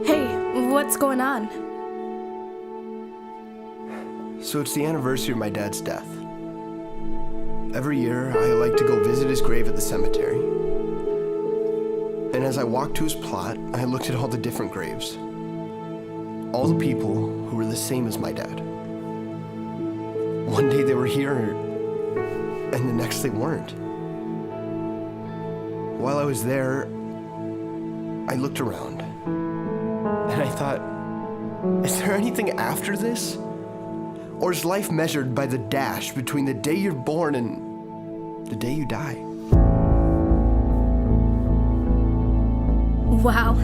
Hey, what's going on? So it's the anniversary of my dad's death. Every year, I like to go visit his grave at the cemetery. And as I walked to his plot, I looked at all the different graves. All the people who were the same as my dad. One day they were here, and the next they weren't. While I was there, I looked around, and I thought, is there anything after this? Or is life measured by the dash between the day you're born and the day you die? Wow.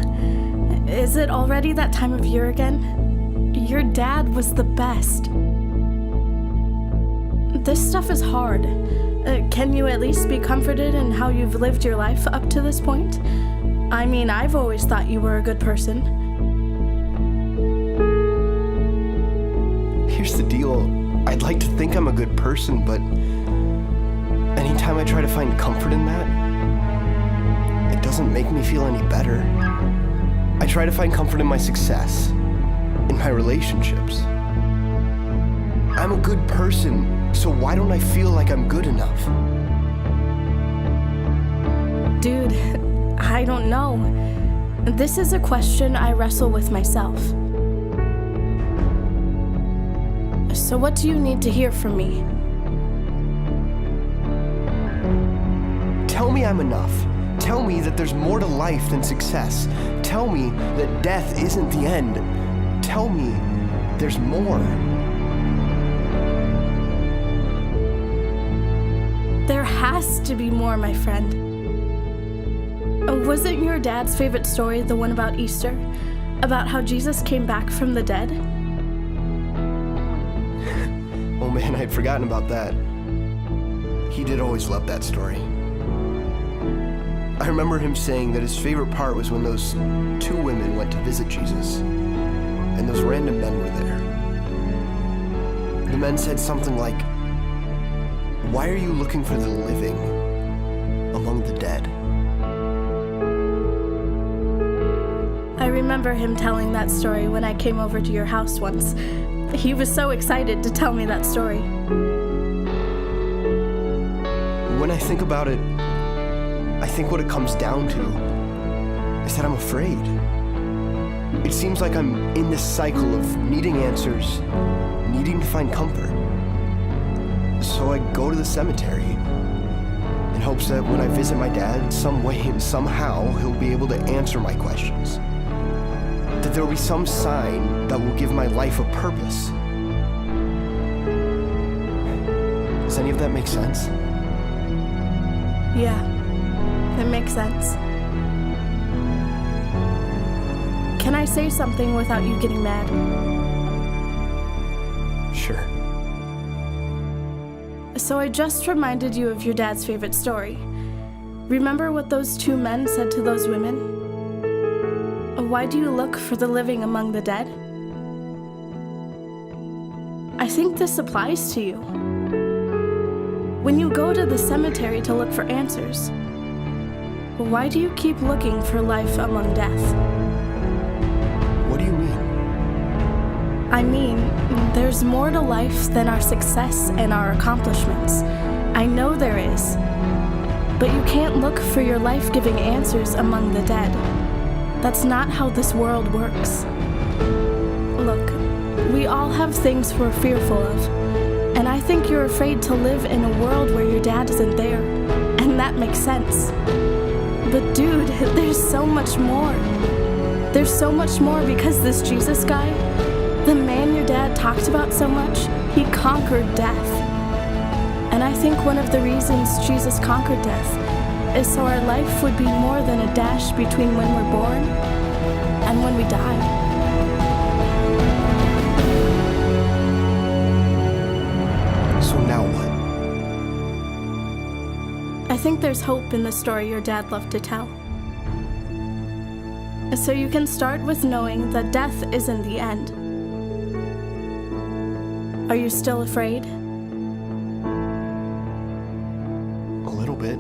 Is it already that time of year again? Your dad was the best. This stuff is hard. Can you at least be comforted in how you've lived your life up to this point? I mean, I've always thought you were a good person. Here's the deal. I'd like to think I'm a good person, but anytime I try to find comfort in that, it doesn't make me feel any better. I try to find comfort in my success, in my relationships. I'm a good person, so why don't I feel like I'm good enough? Dude, I don't know. This is a question I wrestle with myself. So what do you need to hear from me? Tell me I'm enough. Tell me that there's more to life than success. Tell me that death isn't the end. Tell me there's more. There has to be more, my friend. Wasn't your dad's favorite story the one about Easter? About how Jesus came back from the dead? Oh man, I'd forgotten about that. He did always love that story. I remember him saying that his favorite part was when those two women went to visit Jesus, and those random men were there. The men said something like, "Why are you looking for the living among the dead?" I remember him telling that story when I came over to your house once. He was so excited to tell me that story. When I think about it, I think what it comes down to is that I'm afraid. It seems like I'm in this cycle of needing answers, needing to find comfort. So I go to the cemetery in hopes that when I visit my dad, some way and somehow he'll be able to answer my questions. That there will be some sign that will give my life a purpose. Does any of that make sense? Yeah, it makes sense. Can I say something without you getting mad? Sure. So I just reminded you of your dad's favorite story. Remember what those two men said to those women? Why do you look for the living among the dead? I think this applies to you. When you go to the cemetery to look for answers, why do you keep looking for life among death? What do you mean? I mean, there's more to life than our success and our accomplishments. I know there is. But you can't look for your life-giving answers among the dead. That's not how this world works. Look, we all have things we're fearful of, and I think you're afraid to live in a world where your dad isn't there, and that makes sense. But dude, there's so much more. There's so much more because this Jesus guy, the man your dad talked about so much, he conquered death. And I think one of the reasons Jesus conquered death is so our life would be more than a dash between when we're born and when we die. So now what? I think there's hope in the story your dad loved to tell. So you can start with knowing that death isn't the end. Are you still afraid? A little bit.